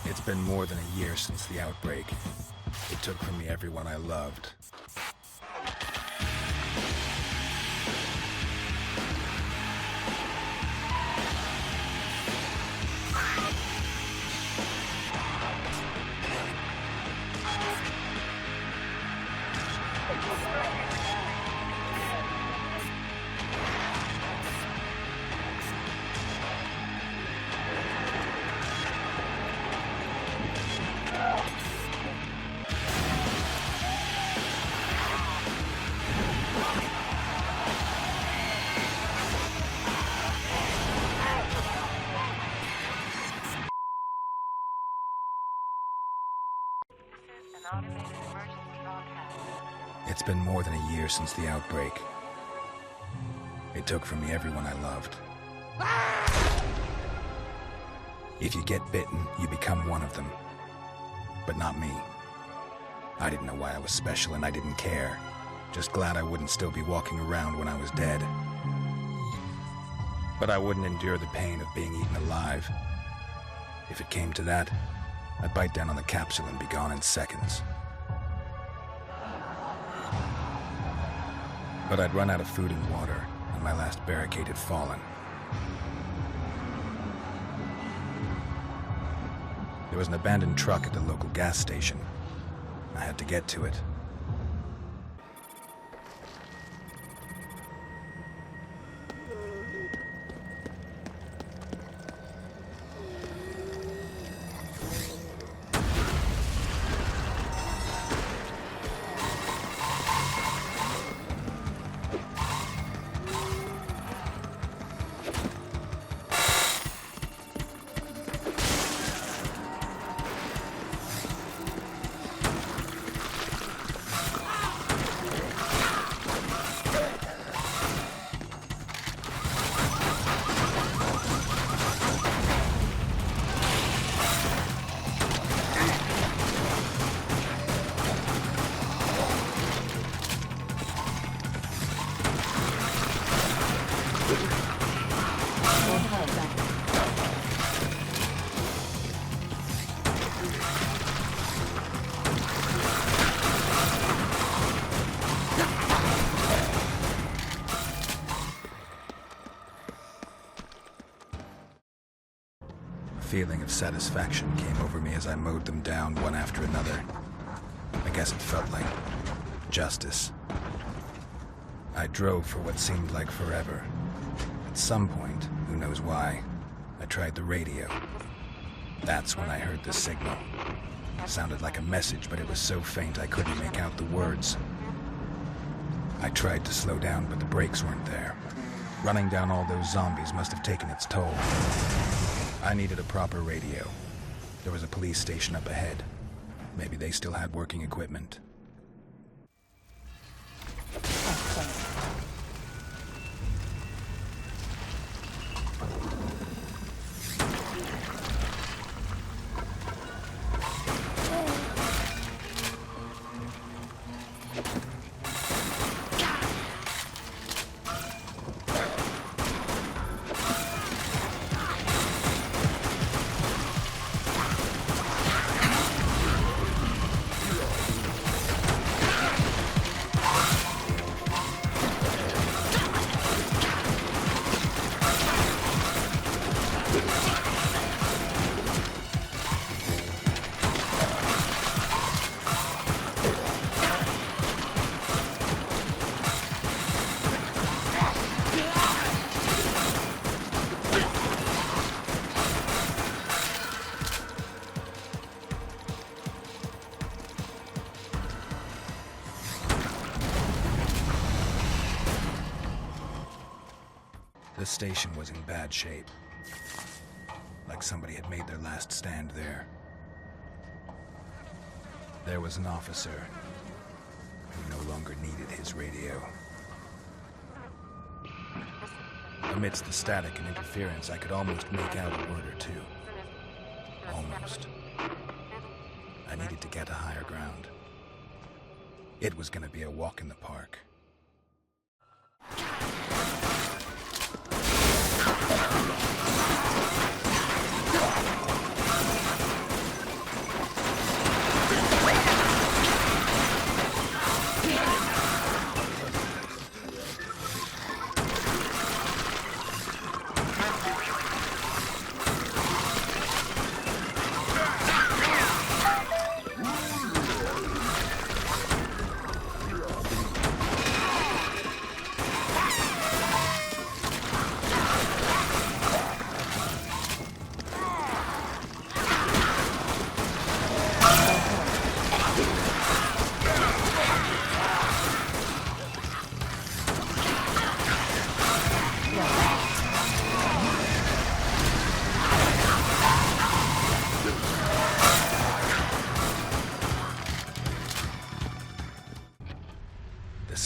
It's been more than a year since the outbreak. It took from me everyone I loved. It's been more than a year since the outbreak. It took from me everyone I loved. If you get bitten, you become one of them. But not me. I didn't know why I was special and I didn't care. Just glad I wouldn't still be walking around when I was dead. But I wouldn't endure the pain of being eaten alive. If it came to that, I'd bite down on the capsule and be gone in seconds. But I'd run out of food and water, and my last barricade had fallen. There was an abandoned truck at the local gas station. I had to get to it. A feeling of satisfaction came over me as I mowed them down one after another. I guess it felt like justice. I drove for what seemed like forever. At some point, who knows why, I tried the radio. That's when I heard the signal. It sounded like a message, but it was so faint I couldn't make out the words. I tried to slow down, but the brakes weren't there. Running down all those zombies must have taken its toll. I needed a proper radio. There was a police station up ahead. Maybe they still had working equipment. The station was in bad shape. Like somebody had made their last stand there. There was an officer who no longer needed his radio. Amidst the static and interference, I could almost make out a word or two. Almost. I needed to get to higher ground. It was going to be a walk in the park.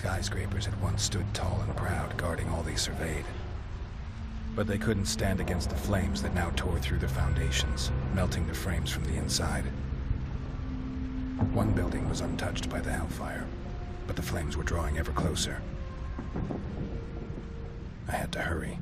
skyscrapers had once stood tall and proud, guarding all they surveyed. But they couldn't stand against the flames that now tore through the foundations, melting the frames from the inside. One building was untouched by the hellfire, but the flames were drawing ever closer. I had to hurry.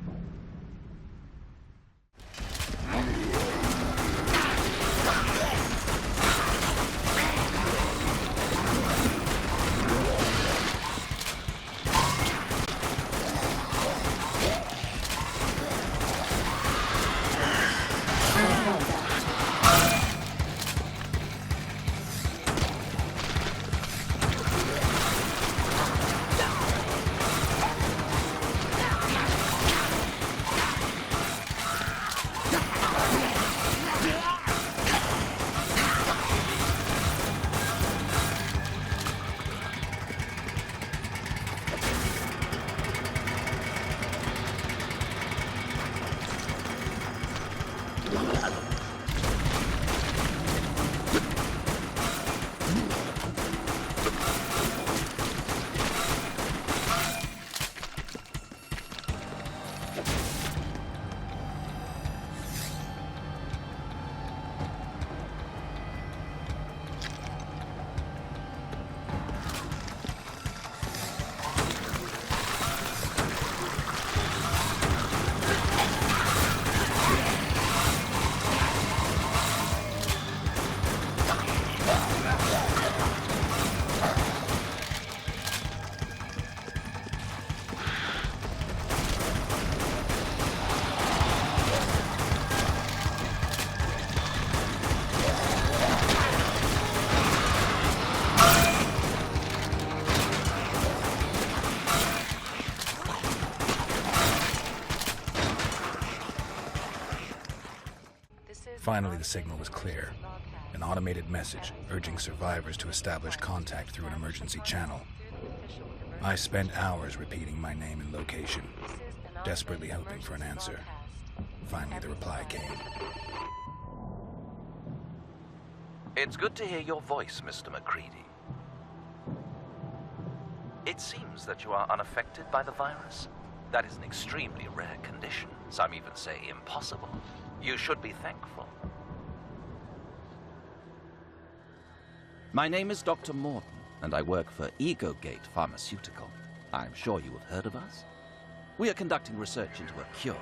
Finally, the signal was clear. An automated message urging survivors to establish contact through an emergency channel. I spent hours repeating my name and location, desperately hoping for an answer. Finally, the reply came. It's good to hear your voice, Mr. McReady. It seems that you are unaffected by the virus. That is an extremely rare condition. Some even say impossible. You should be thankful. My name is Doctor Morton, and I work for Egogate Pharmacy. I'm sure you have heard of us. We are conducting research into a cure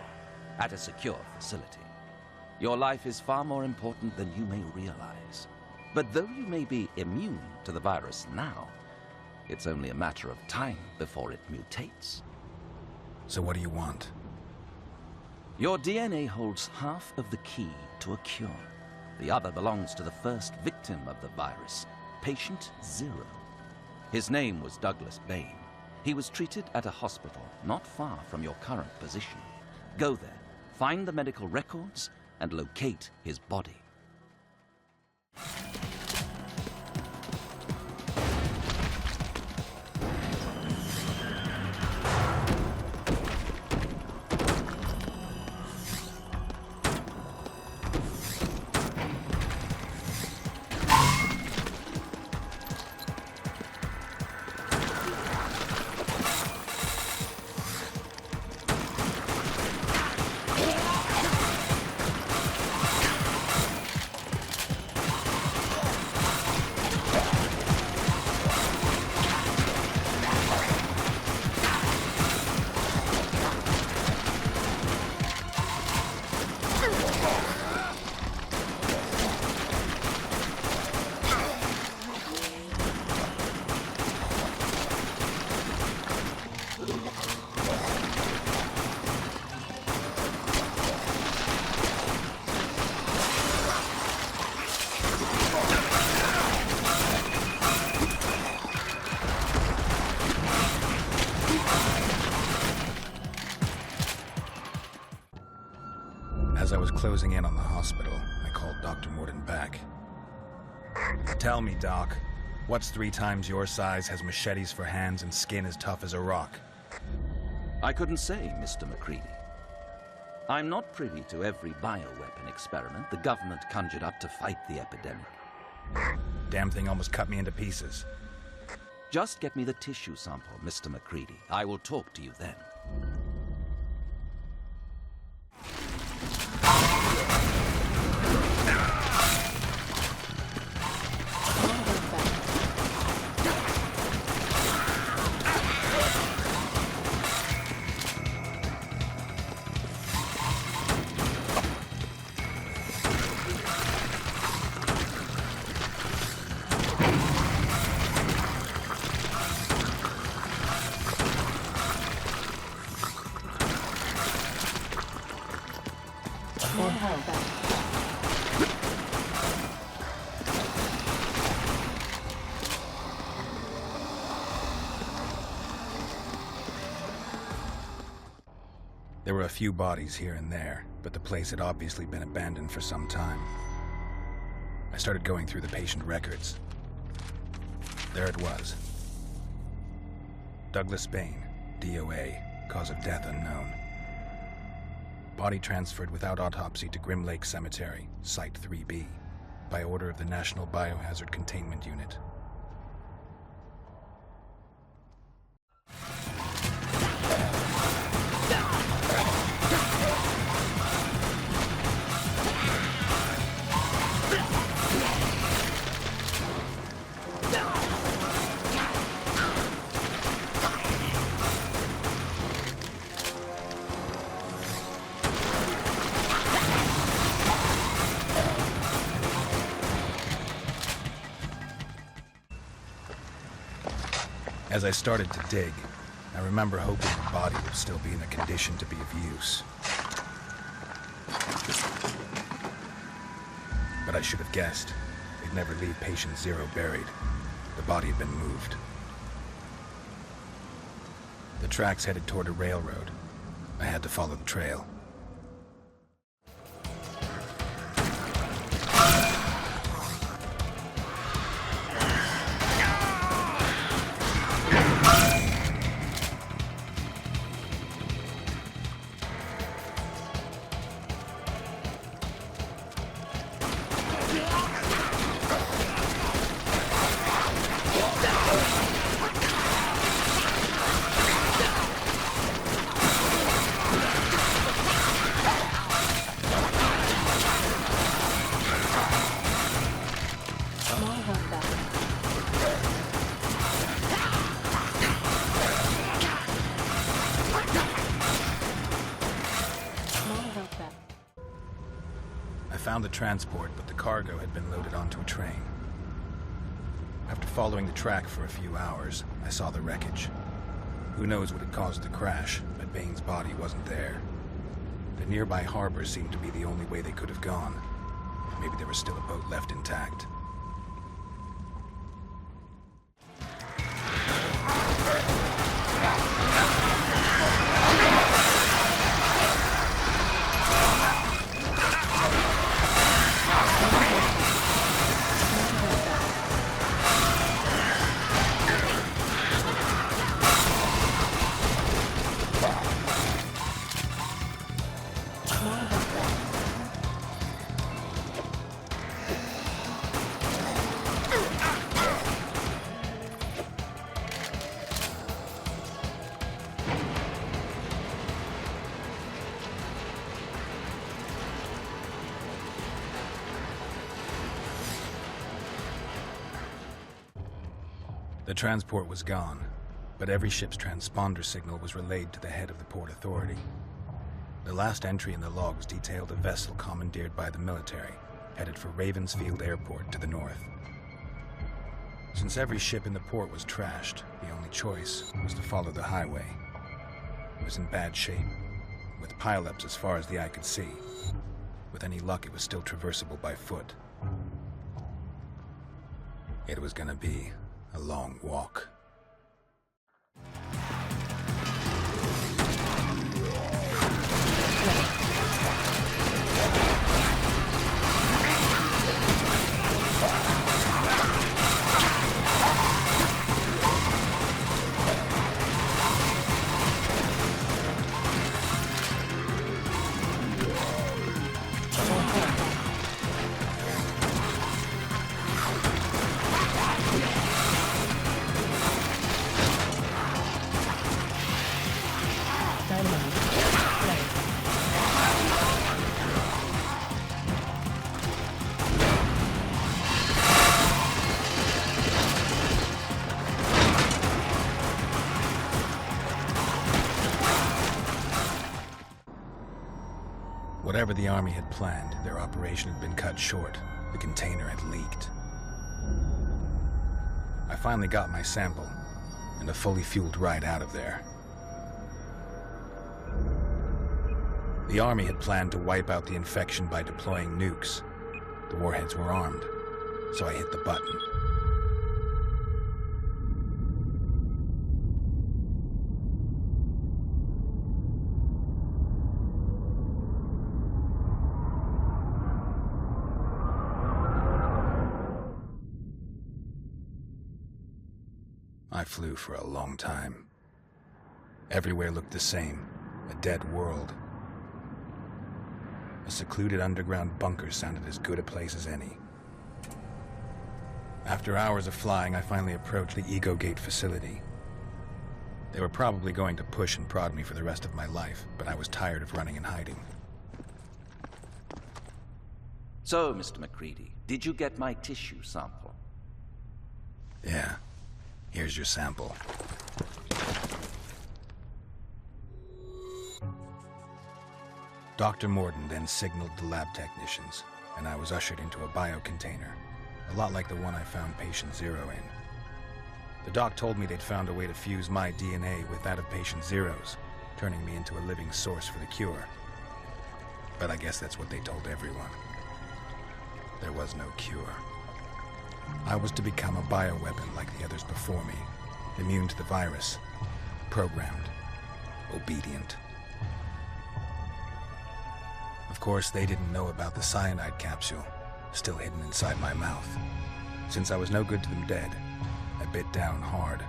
at a secure facility. Your life is far more important than you may realize. But though you may be immune to the virus now, it's only a matter of time before it mutates. So what do you want? Your DNA holds half of the key to a cure. The other belongs to the first victim of the virus, Patient Zero. His name was Douglas Bane. He was treated at a hospital not far from your current position. Go there, find the medical records, and locate his body. As I was closing in on the hospital, I called Doctor Morton back. Tell me, Doc, what's 3 times your size, has machetes for hands, and skin as tough as a rock? I couldn't say, Mr. McReady. I'm not privy to every bioweapon experiment the government conjured up to fight the epidemic. Damn thing almost cut me into pieces. Just get me the tissue sample, Mr. McReady. I will talk to you then. There were a few bodies here and there, but the place had obviously been abandoned for some time. I started going through the patient records. There it was. Douglas Bane, DOA, cause of death unknown. Body transferred without autopsy to Grim Lake Cemetery, Site 3B, by order of the National Biohazard Containment Unit. As I started to dig, I remember hoping the body would still be in a condition to be of use. But I should have guessed. They'd never leave patient zero buried. The body had been moved. The tracks headed toward a railroad. I had to follow the trail. I found the transport, but the cargo had been loaded onto a train. After following the track for a few hours, I saw the wreckage. Who knows what had caused the crash, but Bane's body wasn't there. The nearby harbor seemed to be the only way they could have gone. Maybe there was still a boat left intact. The transport was gone, but every ship's transponder signal was relayed to the head of the Port Authority. The last entry in the logs detailed a vessel commandeered by the military, headed for Ravensfield Airport to the north. Since every ship in the port was trashed, the only choice was to follow the highway. It was in bad shape, with pileups as far as the eye could see. With any luck, it was still traversable by foot. It was gonna be a long walk. Whatever the Army had planned, their operation had been cut short. The container had leaked. I finally got my sample, and a fully fueled ride out of there. The Army had planned to wipe out the infection by deploying nukes. The warheads were armed, so I hit the button. I flew for a long time. Everywhere looked the same, a dead world. A secluded underground bunker sounded as good a place as any. After hours of flying, I finally approached the Egogate facility. They were probably going to push and prod me for the rest of my life, but I was tired of running and hiding. So, Mr. McReady, did you get my tissue sample? Yeah. Here's your sample. Doctor Morton then signaled the lab technicians, and I was ushered into a biocontainer, a lot like the one I found patient Zero in. The doc told me they'd found a way to fuse my DNA with that of patient Zero's, turning me into a living source for the cure. But I guess that's what they told everyone. There was no cure. I was to become a bioweapon like the others before me, immune to the virus, programmed, obedient. Of course, they didn't know about the cyanide capsule, still hidden inside my mouth. Since I was no good to them dead, I bit down hard.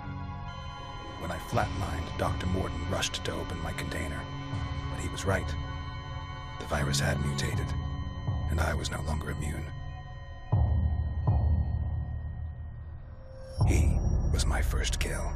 When I flatlined, Dr. Morton rushed to open my container. But he was right. The virus had mutated, and I was no longer immune. He was my first kill.